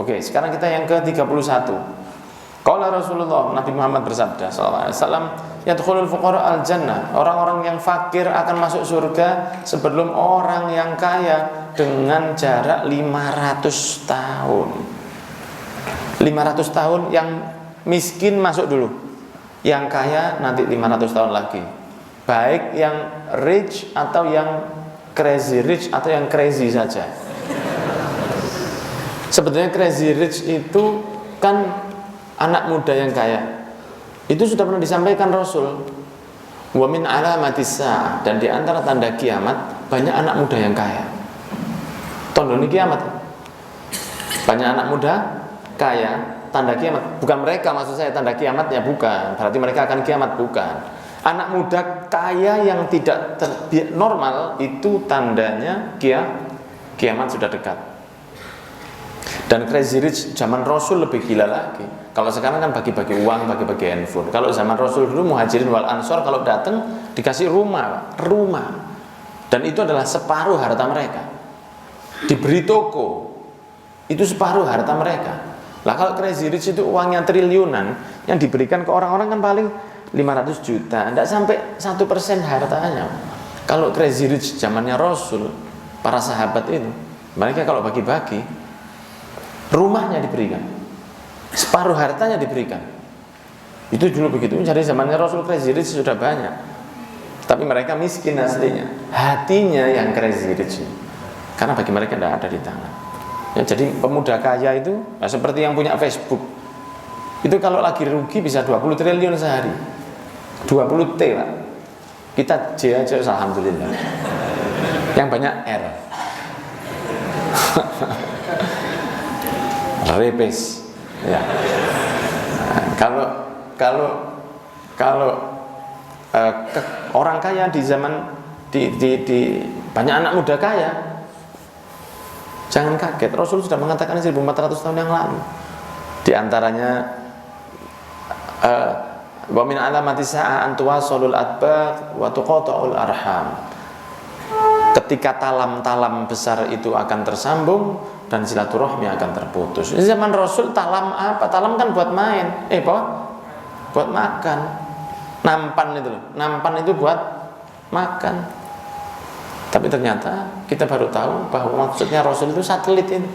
Oke, sekarang kita yang ke-31. Qala Rasulullah, Nabi Muhammad bersabda sallallahu alaihi wasallam, yadkhulul fuqara al-jannah. Orang-orang yang fakir akan masuk surga sebelum orang yang kaya dengan jarak 500 tahun. 500 tahun, yang miskin masuk dulu. Yang kaya nanti 500 tahun lagi. Baik yang rich atau yang crazy rich atau yang crazy saja. Sebetulnya crazy rich itu kan anak muda yang kaya. Itu sudah pernah disampaikan Rasul. Wa min alamatis sa'ah, dan di antara tanda kiamat banyak anak muda yang kaya. Tanda ini kiamat. Banyak anak muda kaya, tanda kiamat. Bukan mereka, maksud saya tanda kiamatnya bukan. Berarti mereka akan kiamat, bukan. Anak muda kaya yang tidak normal itu tandanya kiamat sudah dekat. Dan crazy rich zaman Rasul lebih gila lagi. Kalau sekarang kan bagi-bagi uang, bagi-bagi handphone. Kalau zaman Rasul dulu Muhajirin wal Ansor kalau datang dikasih rumah. Dan itu adalah separuh harta mereka. Diberi toko. Itu separuh harta mereka. Lah kalau crazy rich itu uangnya triliunan, yang diberikan ke orang-orang kan paling 500 juta, tidak sampai 1% hartanya. Kalau crazy rich zamannya Rasul, para sahabat itu, mereka kalau bagi-bagi, rumahnya diberikan, separuh hartanya diberikan. Itu dulu begitu. Jadi zamannya Rasul crazy rich sudah banyak, tapi mereka miskin aslinya. Hatinya yang crazy rich, karena bagi mereka tidak ada di tangan. Ya, jadi pemuda kaya itu seperti yang punya Facebook. Itu kalau lagi rugi bisa 20 triliun sehari. 20 T Pak. Kita J aja alhamdulillah. Yang banyak R. Repes. Ya. Orang kaya di zaman di banyak anak muda kaya, jangan kaget. Rasul sudah mengatakan 1400 tahun yang lalu. Di antaranya wa min alamati sa'ah an tuwasalul atbaq wa tuqata'ul arham. Ketika talam-talam besar itu akan tersambung dan silaturahmi akan terputus. Di zaman Rasul talam apa? Talam kan buat main. Buat makan. Nampan itu loh. Nampan itu buat makan. Tapi ternyata kita baru tahu bahwa maksudnya Rasul itu satelit ini.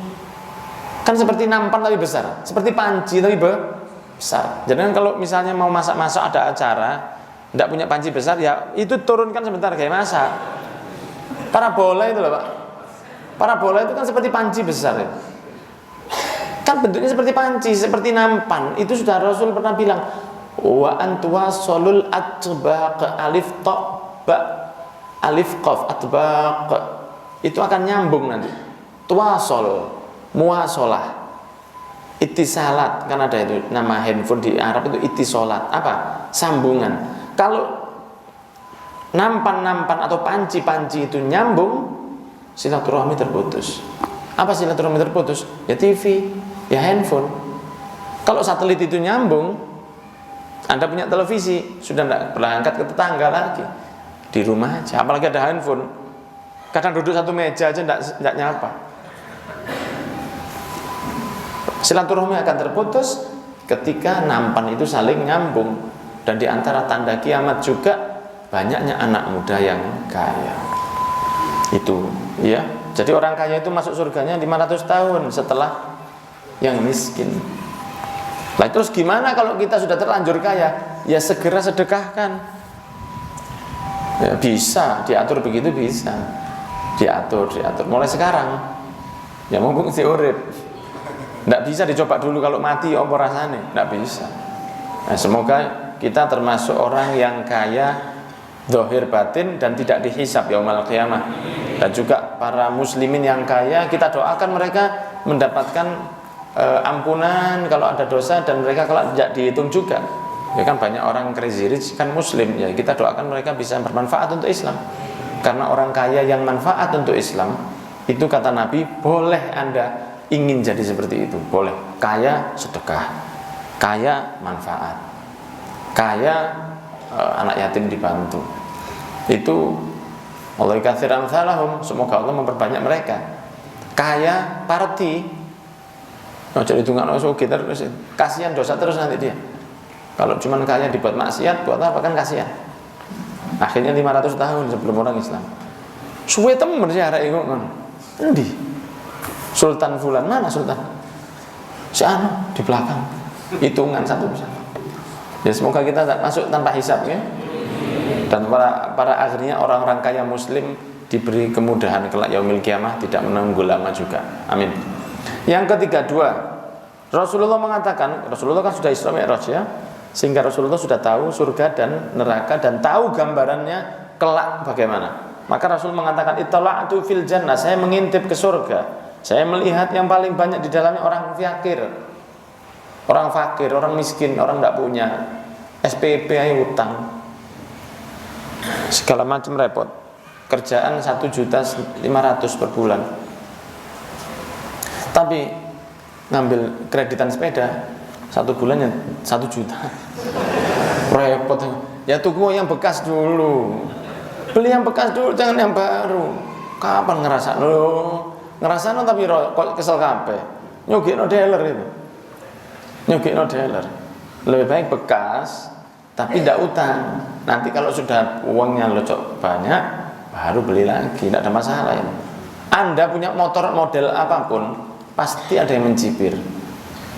Kan seperti nampan tapi besar, seperti panci tapi besar. Jadi kan kalau misalnya mau masak-masak ada acara, tidak punya panci besar, ya itu turunkan sebentar kayak masak. Parabola itu loh Pak. Parabola itu kan seperti panci besar ya. Kan bentuknya seperti panci, seperti nampan. Itu sudah Rasul pernah bilang, wa antuwa solul atbaq alif ta ba alif qaf atbaq. Itu akan nyambung nanti. Tuwasol, muasalah, ittisalat, kan ada itu nama handphone di Arab itu ittisalat. Apa? Sambungan. Kalau nampan atau panci itu nyambung, silaturahmi terputus. Apa silaturahmi terputus? Ya TV, ya handphone. Kalau satelit itu nyambung, Anda punya televisi, sudah tidak berangkat ke tetangga lagi, di rumah aja. Apalagi ada handphone, kadang duduk satu meja aja tidak nyapa. Silaturahmi akan terputus ketika nampan itu saling nyambung. Dan di antara tanda kiamat juga banyaknya anak muda yang kaya. Itu ya. Jadi orang kaya itu masuk surganya 500 tahun setelah yang miskin. Nah terus gimana kalau kita sudah terlanjur kaya? Ya segera sedekahkan. Ya, bisa diatur begitu, bisa diatur mulai sekarang. Ya mumpung si urip. Tidak bisa dicoba dulu kalau mati apa rasanya? Tidak bisa. Nah, semoga kita termasuk orang yang kaya zahir batin dan tidak dihisab yaumul qiyamah. Dan juga para muslimin yang kaya, kita doakan mereka mendapatkan ampunan kalau ada dosa, dan mereka kalau tidak dihitung juga. Ya kan banyak orang crazy rich kan muslim, ya kita doakan mereka bisa bermanfaat untuk Islam. Karena orang kaya yang manfaat untuk Islam, itu kata Nabi, boleh Anda ingin jadi seperti itu, boleh. Kaya sedekah, kaya manfaat, kaya anak yatim dibantu. Itu Allah katsiran salahum, semoga Allah memperbanyak mereka. Kaya party, Ojo ditungakno sugih terus. Kasihan dosa terus nanti dia. Kalau cuma kaya dibuat maksiat, buat apa kan kasihan. Akhirnya 500 tahun sebelum orang Islam. Suwe temen sih arek iku ngono. Endi? Sultan Fulan, mana Sultan? Si anu di belakang. Hitungan satu persatu. Ya semoga kita masuk tanpa hisab ya. Dan para akhirnya orang-orang kaya muslim diberi kemudahan kelak yaumil kiamah, tidak menunggu lama juga. Amin. Yang ketiga, dua, Rasulullah mengatakan, Rasulullah kan sudah Isra Mi'raj ya, sehingga Rasulullah sudah tahu surga dan neraka dan tahu gambarannya kelak bagaimana. Maka Rasul mengatakan, ittala'tu fil jannah, saya mengintip ke surga. Saya melihat yang paling banyak di dalamnya orang fakir, orang miskin, orang tidak punya SPP, utang, segala macam repot. Kerjaan 1.500.000 per bulan. Tapi ngambil kreditan sepeda 1 bulannya 1 juta. Repot. Ya tuku yang bekas dulu. Beli yang bekas dulu, jangan yang baru. Kapan ngerasano tapi kok kesel kabeh. Nyogekno dealer itu. Nyogekno dealer. Lebih baik bekas tapi tidak utang. Nanti kalau sudah uangnya locok banyak baru beli lagi, tidak ada masalah ya. Anda punya motor model apapun pasti ada yang mencibir.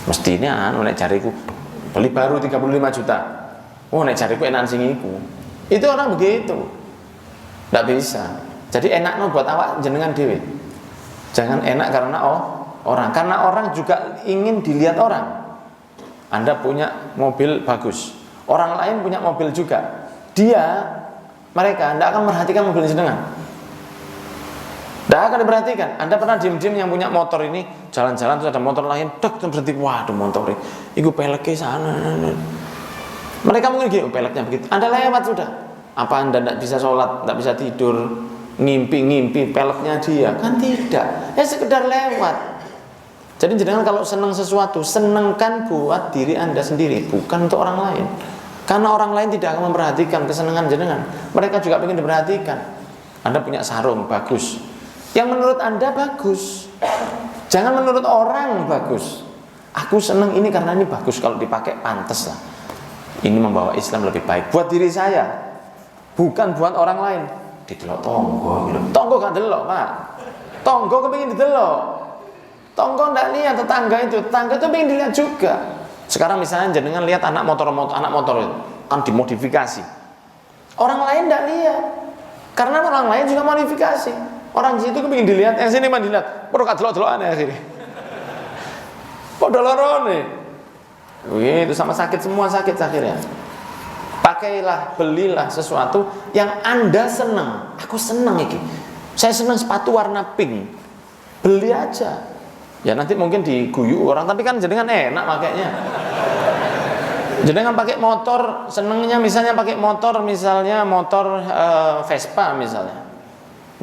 Mestinya nek jariku beli baru 35 juta. Oh nek jariku enak sing iku. Itu orang begitu. Tidak bisa. Jadi enakno buat awak jenengan dhewe. Jangan enak karena orang. Karena orang juga ingin dilihat orang. Anda punya mobil bagus, orang lain punya mobil juga. Mereka tidak akan memperhatikan mobil jenengan. Tidak akan diperhatikan. Anda pernah diem-diem yang punya motor ini jalan-jalan terus ada motor lain, dek berhenti, waduh motor ini, itu peleknya sana. Mereka mungkin gitu, peleknya begitu. Anda lewat sudah. Apa Anda tidak bisa sholat, tidak bisa tidur, ngimpi peleknya dia? Kan tidak. Ya sekedar lewat. Jadi jenengan kalau senang sesuatu, senangkan buat diri Anda sendiri, bukan untuk orang lain. Karena orang lain tidak akan memperhatikan kesenangan jenengan. Mereka juga ingin diperhatikan. Anda punya sarung bagus, yang menurut Anda bagus. Jangan menurut orang bagus. Aku senang ini karena ini bagus, kalau dipakai pantas lah. Ini membawa Islam lebih baik buat diri saya, bukan buat orang lain. Didelok tonggo gitu. Tonggo gak delok, Pak. Tonggo kepengin didelok. Tonggo ndak lihat tetangga itu pengen dilihat juga. Sekarang misalnya jenengan lihat anak motor itu kan dimodifikasi. Orang lain tidak lihat, karena orang lain juga modifikasi. Orang situ kepingin dilihat, yang sini mah dilihat. Perlu delok-delokan ya sini. Padha lorone. Begitu sama sakit, semua sakit akhirnya. Pakailah, belilah sesuatu yang Anda senang. Aku senang iki. Saya senang sepatu warna pink. Beli aja. Ya nanti mungkin diguyu orang, tapi kan jenengan enak makanya. Jenengan pakai motor, senengnya misalnya pakai motor, misalnya motor Vespa misalnya.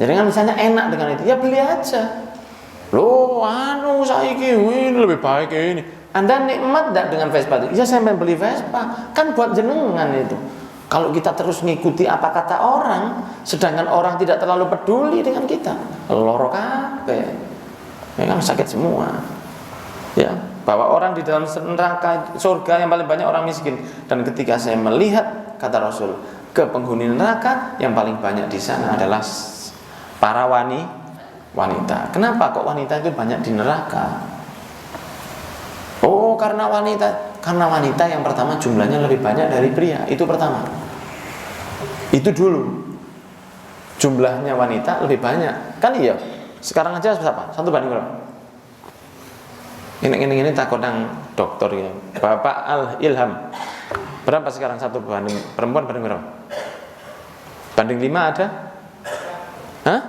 Jenengan misalnya enak dengan itu, ya beli aja. Loh, saiki ini lebih baik ini. Anda nikmat tidak dengan Vespa itu? Ya saya beli Vespa, kan buat jenengan itu. Kalau kita terus ngikuti apa kata orang, sedangkan orang tidak terlalu peduli dengan kita, loro kabeh. Memang sakit semua. Ya, bahwa orang di dalam neraka surga yang paling banyak orang miskin. Dan ketika saya melihat, kata Rasul, ke penghuni neraka yang paling banyak di sana adalah para wanita. Kenapa kok wanita itu banyak di neraka? Oh, karena wanita yang pertama jumlahnya lebih banyak dari pria. Itu pertama. Itu dulu. Jumlahnya wanita lebih banyak. Kan iya. Sekarang aja berapa? 1 banding berapa? Ini takut yang dokter ya. Bapak Al-Ilham. Berapa sekarang 1 banding perempuan banding berapa? Banding 5 ada? Hah?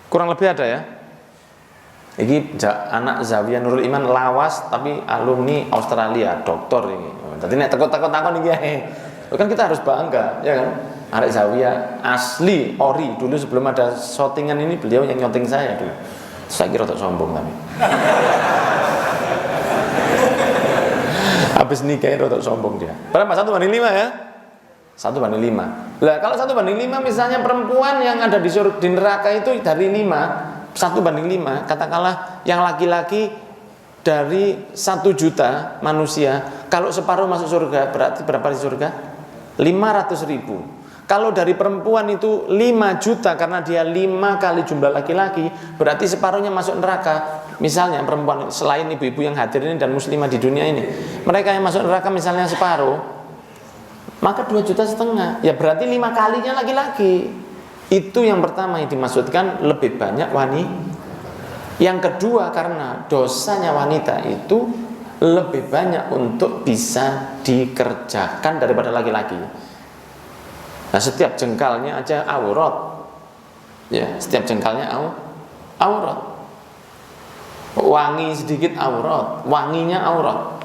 Kurang lebih ada ya? Ini anak Zawiyah Nurul Iman lawas tapi alumni Australia, dokter ini. Tadi nek takut-takut iki. Kan kita harus bangga, ya kan? Arek Zawiyah asli ori. Dulu sebelum ada shootingan ini beliau yang nyonting saya dulu. Saya kira rotok sombong tapi. Habis nikah rotok sombong dia. Berapa? 1/5 ya? 1/5. Lah kalau 1/5 misalnya perempuan yang ada di neraka itu dari 5, 1/5, katakanlah yang laki-laki dari 1 juta manusia, kalau separuh masuk surga, berarti berapa di surga? 500.000. Kalau dari perempuan itu 5 juta, karena dia 5 kali jumlah laki-laki, berarti separuhnya masuk neraka. Misalnya perempuan, selain ibu-ibu yang hadir ini dan muslimah di dunia ini, mereka yang masuk neraka misalnya separuh, maka 2,5 juta. Ya berarti 5 kalinya laki-laki. Itu yang pertama yang dimaksudkan, lebih banyak wanita. Yang kedua, karena dosanya wanita itu lebih banyak untuk bisa dikerjakan daripada laki-laki. Nah, setiap jengkalnya aja aurat. Ya, setiap jengkalnya aurat. Wangi sedikit aurat, wanginya aurat.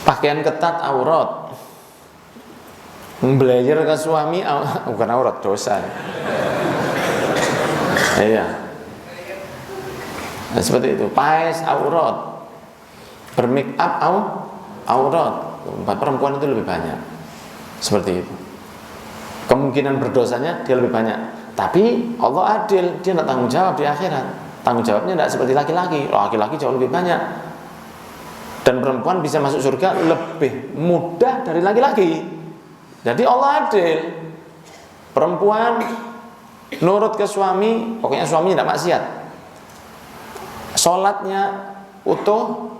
Pakaian ketat aurat. Belajar ke suami bukan aurat, dosa. Iya. Nah, seperti itu. Paes aurat. Bermake up aurat. Perempuan itu lebih banyak. Seperti itu. Kemungkinan berdosanya dia lebih banyak. Tapi Allah adil, dia tidak tanggung jawab di akhirat. Tanggung jawabnya tidak seperti laki-laki. Laki-laki jauh lebih banyak. Dan perempuan bisa masuk surga lebih mudah dari laki-laki. Jadi Allah adil. Perempuan nurut ke suami, pokoknya suaminya tidak maksiat. Sholatnya utuh,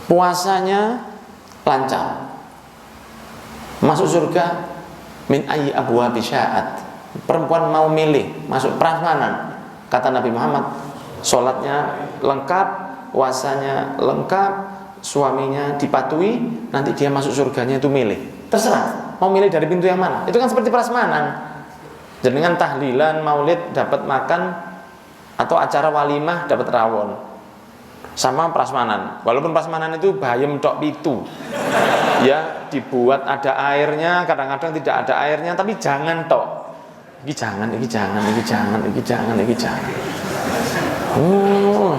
puasanya lancar, masuk surga min ayyi abwabi sya'at. Perempuan mau milih masuk prasmanan, kata Nabi Muhammad, sholatnya lengkap, puasanya lengkap, suaminya dipatuhi, nanti dia masuk surganya itu milih, terserah mau milih dari pintu yang mana. Itu kan seperti prasmanan. Jenengan tahlilan, maulid dapat makan, atau acara walimah dapat rawon, sama prasmanan. Walaupun prasmanan itu bayem tok pitu, ya dibuat ada airnya, kadang-kadang tidak ada airnya, tapi jangan tok. Ini jangan.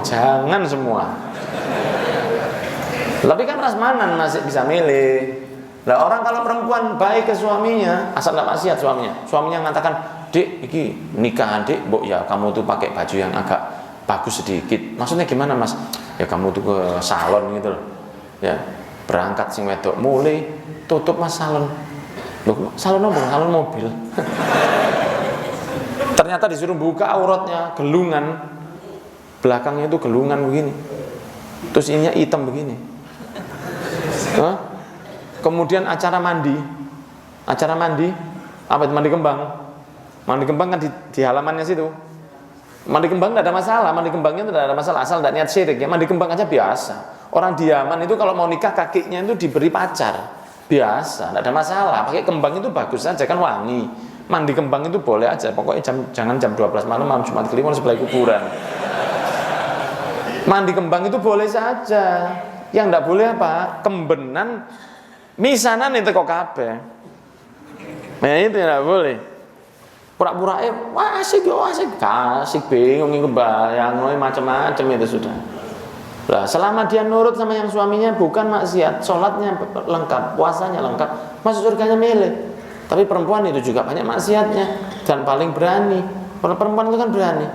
Jangan semua. Tapi kan prasmanan masih bisa milih. Nah, orang kalau perempuan baik ke suaminya, asal tidak maksiat suaminya mengatakan, "Dik, iki nikahan Dik, Mbok ya kamu tuh pakai baju yang agak bagus sedikit." Maksudnya gimana, Mas? Ya kamu tuh ke salon gitu loh. Ya, berangkat sing wedok mulai tutup Mas salon. Loh, salon apa? Salon mobil. Ternyata disuruh buka auratnya, gelungan. Belakangnya itu gelungan begini. Terus ininya hitam begini. Hah? Kemudian acara mandi, apa itu, mandi kembang kan di halamannya situ. Mandi kembang tidak ada masalah, mandi kembangnya tidak ada masalah, asal tidak niat syirik ya. Mandi kembang aja biasa. Orang di Yaman itu kalau mau nikah kakinya itu diberi pacar, biasa, tidak ada masalah. Pakai kembang itu bagus saja kan, wangi. Mandi kembang itu boleh aja, pokoknya jangan jam 12 malam Jumat Kliwon sebelah kuburan. Mandi kembang itu boleh saja. Yang tidak boleh apa? Kembenan misanan itu kok kabeh. Nah itu tidak boleh. Pura-pura wah asik bingung kebayang macam-macam itu sudah. Lah selama dia nurut sama yang suaminya, bukan maksiat, sholatnya lengkap, puasanya lengkap, masuk surganya milih. Tapi perempuan itu juga banyak maksiatnya dan paling berani. Kalau perempuan itu kan berani,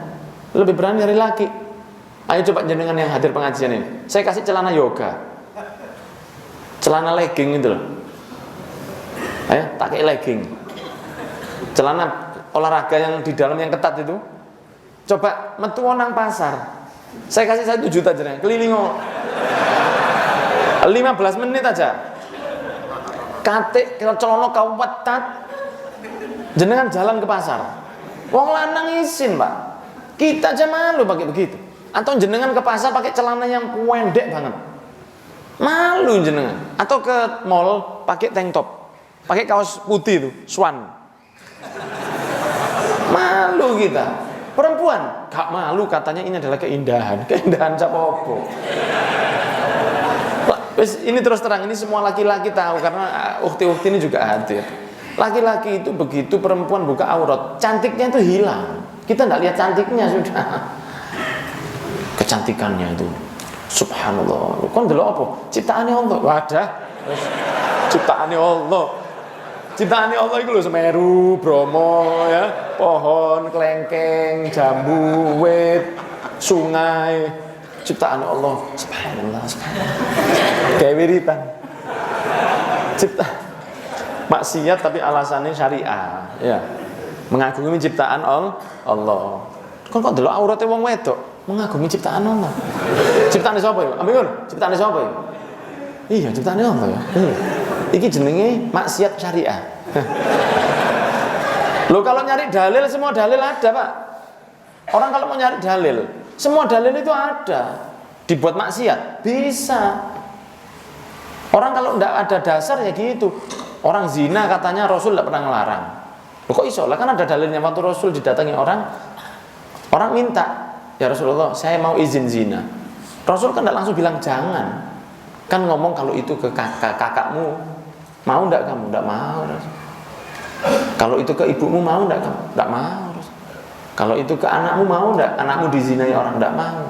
lebih berani dari laki. Ayo coba jenengan yang hadir pengajian ini, saya kasih celana yoga, celana legging itu loh. Ayo pakai legging, celana olahraga yang di dalam yang ketat itu. Coba metu nang pasar, saya kasih 1 juta jenengan keliling 15 menit aja. Kate celana kau wetat, jenengan jalan ke pasar. Wong lanang isin, Pak. Kita aja malu pakai begitu. Atau jenengan ke pasar pakai celana yang pendek banget, malu jenengan. Atau ke mall pakai tank top, pakai kaos putih itu, swan, malu kita. Perempuan gak malu, katanya ini adalah keindahan capopo. Ini terus terang, ini semua laki-laki tahu karena ukti-ukti ini juga hadir. Laki-laki itu begitu perempuan buka aurat, cantiknya itu hilang. Kita tidak lihat cantiknya sudah. Kecantikannya itu, subhanallah. Kon delok apa? Ciptaane Allah. Wadah. Ciptaane Allah itu lho, Semeru, Bromo ya, pohon, kelengkeng, jambu, wit, sungai. ciptaan Allah. Subhanallah, subhanallah. Kayak wiritan. Cipta maksiat tapi alasannya syariah, ya. Mengagumi ciptaan Allah. Kok delok aurate wong wedok, mengagumi ciptaan Allah. Ciptaane sapa ya? Ambil, ciptaane sapa ya? Iya, ciptaane Allah ya. Iki jenenge maksiat syariah. Loh, kalau nyari dalil, semua dalil ada, Pak. Orang kalau mau nyari dalil, semua dalil itu ada. Dibuat maksiat bisa. Orang kalau tidak ada dasar ya gitu. Orang zina katanya Rasul tidak pernah ngelarang. Loh, kok iso lah, kan ada dalilnya. Waktu Rasul didatangi orang minta, ya Rasulullah saya mau izin zina. Rasul kan tidak langsung bilang jangan. Kan ngomong kalau itu ke kakakmu, mau tidak kamu? Tidak mau. Kalau itu ke ibumu, mau tidak kamu? Tidak mau. Kalau itu ke anakmu, mau tidak? Anakmu dizinai orang? Tidak mau.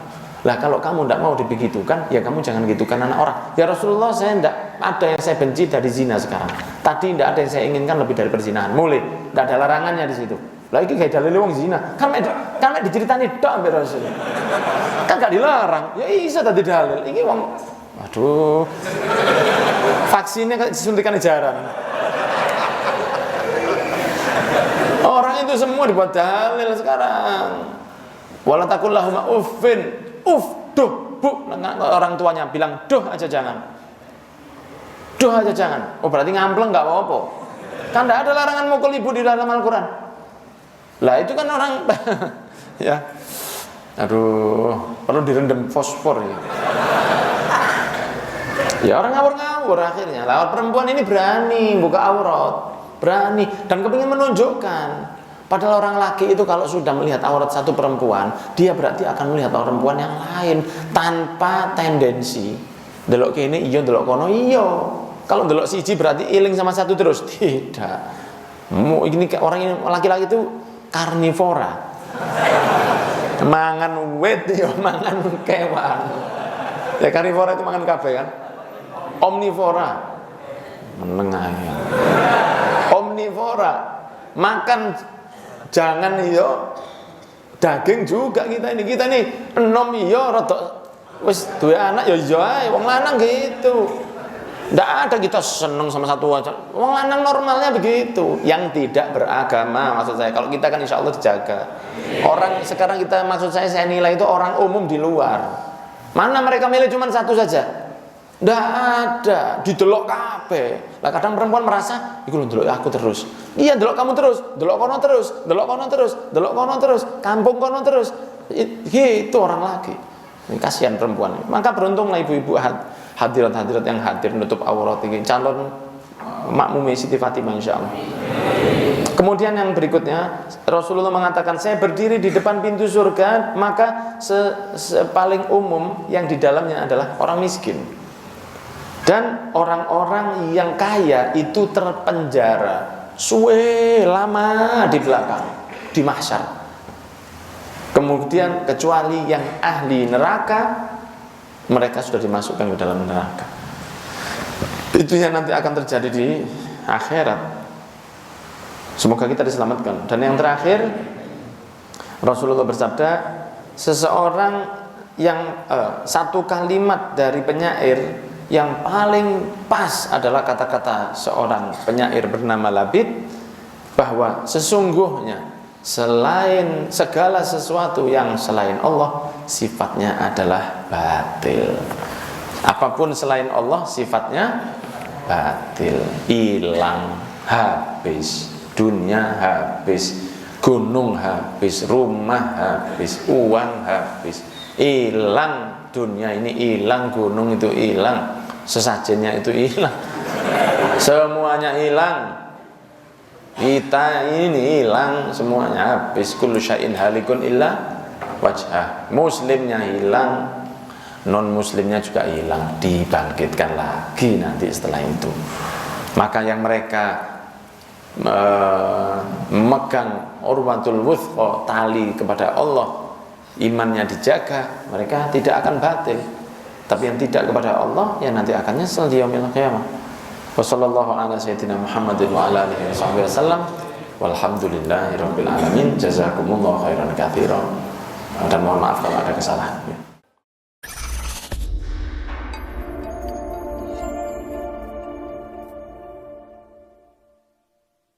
Lah kalau kamu tidak mau dibegitukan, ya kamu jangan gitukan anak orang. Ya Rasulullah, saya tidak ada yang saya benci dari zina sekarang. Tadi tidak ada yang saya inginkan lebih dari perzinahan. Mulai, tidak ada larangannya di situ. Lah ini kayak dalil wong zina. Kan diceritani tok ambek Rasul. Kan gak dilarang. Ya iso tadi dalil. Ini wong, aduh. Vaksinnya disuntikan jarang. Orang itu semua dibuat dalil sekarang. Wala taqul lahum uffin. Duh, bu, orang tuanya bilang duh aja jangan. Duh aja jangan. Oh, berarti ngampleng enggak apa-apa. Kan enggak ada larangan mukul ibu di dalam Al-Qur'an. Lah itu kan orang ya. Aduh, perlu direndam fosfor ya. Ya orang ngawur-ngawur akhirnya. Lah perempuan ini berani buka aurat, berani dan kepingin menunjukkan. Padahal orang laki itu kalau sudah melihat aurat satu perempuan, dia berarti akan melihat perempuan yang lain tanpa tendensi. Delok kene iya, delok kono iya. Kalau delok siji berarti iling sama satu terus. Tidak. Ini orang ini laki-laki itu karnivora. Mangan wit ya mangan kewan. Ya karnivora itu makan kabeh kan. Omnivora. Menengah. Omnivora. Makan jangan iyo daging juga kita ini enom iyo rada wis duwe anak ya iya ae wong lanang gitu. Ndak ada kita seneng sama satu aja. Wong lanang normalnya begitu, yang tidak beragama maksud saya. Kalau kita kan insya Allah dijaga. Orang sekarang kita maksud saya nilai itu orang umum di luar. Mana mereka milih cuma satu saja? Ndak ada, didelok kabeh. Lah kadang perempuan merasa, iku lho delok aku terus. Iya, delok kamu terus, delok kono terus, delok kono terus, delok kono terus, kampung kono terus. Itu orang lagi. Ini kasihan perempuan. Maka beruntunglah ibu-ibu hadirat-hadirat yang hadir menutup aurat ini, calon makmum Siti Fatimah insyaallah. Kemudian yang berikutnya Rasulullah mengatakan, saya berdiri di depan pintu surga, maka paling umum yang di dalamnya adalah orang miskin. Dan orang-orang yang kaya itu terpenjara suwe lama di belakang, di mahsyar. Kemudian kecuali yang ahli neraka, mereka sudah dimasukkan ke dalam neraka. Itu yang nanti akan terjadi di akhirat. Semoga kita diselamatkan. Dan yang terakhir, Rasulullah bersabda, seseorang yang satu kalimat dari penyair yang paling pas adalah kata-kata seorang penyair bernama Labid, bahwa sesungguhnya selain segala sesuatu yang selain Allah sifatnya adalah batil. Apapun selain Allah sifatnya batil, hilang, habis. Dunia habis, gunung habis, rumah habis, uang habis, hilang. Dunia ini hilang, gunung itu hilang, sesajennya itu hilang, semuanya hilang. Kita ini hilang, semuanya habis. Kullu syai'in halikun illa wajhah. Muslimnya hilang, non muslimnya juga hilang, dibangkitkan lagi nanti setelah itu. Maka yang mereka memegang urwatul wuthqa, tali kepada Allah, imannya dijaga, mereka tidak akan batil. Tapi yang tidak kepada Allah, ya nanti akan nyesel di yaumil qiyamah. Wassallallahu ala sayyidina Muhammadin wa ala alihi wasallam. Walhamdulillahirabbil alamin. Jazakumullahu khairan katsiran. Dan mohon maaf kalau ada kesalahan.